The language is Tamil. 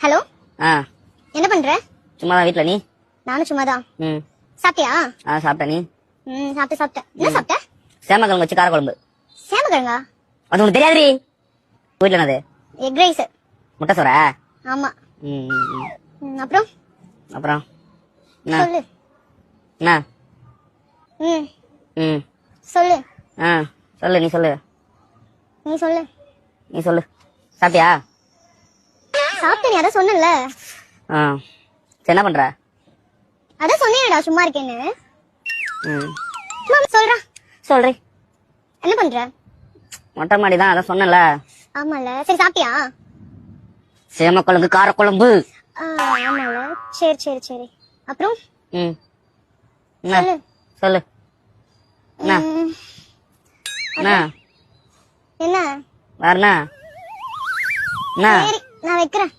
ஹலோ. என்ன பண்ற? சும்மாதான் வீட்ல. நீ? நானும் சும்மாதான். சாப்பிட்டியா? சாப்பிட்ட. நீ? சாப்பிட்டேன். என்ன சாப்பிட்ட? சேமக்கிழங்கு வச்சு காரக்குழம்பு. சேமக்கிழங்கா? அது உனக்கு தெரியாதுரி. வீட்ல என்னது? Egg rice. முட்டை சோறா? ஆமா. அப்புறம் சொல்லு. என்ன? சொல்லு. சொல்லு. நீ சொல்லு. நீ சொல்லு. சாப்பிட்டியா? சாப்பிட்டேன். நீ அதான் சொன்னல. சரி, என்ன பண்ற? அதான் சொன்னேடா சும்மா இருக்கேன்னு. சொல்றேன். என்ன பண்ற? மொட்டை மாடி தான், அதான் சொன்னல. ஆமால. சரி, சாப்பிட்டியா? சேமக்கிழங்கு காரக்குழம்பு. ஆமால. சரி. அப்புறம் சொல்லு. என்ன? என்ன? வேற என்ன? சரி, நான் வைக்கிறேன்.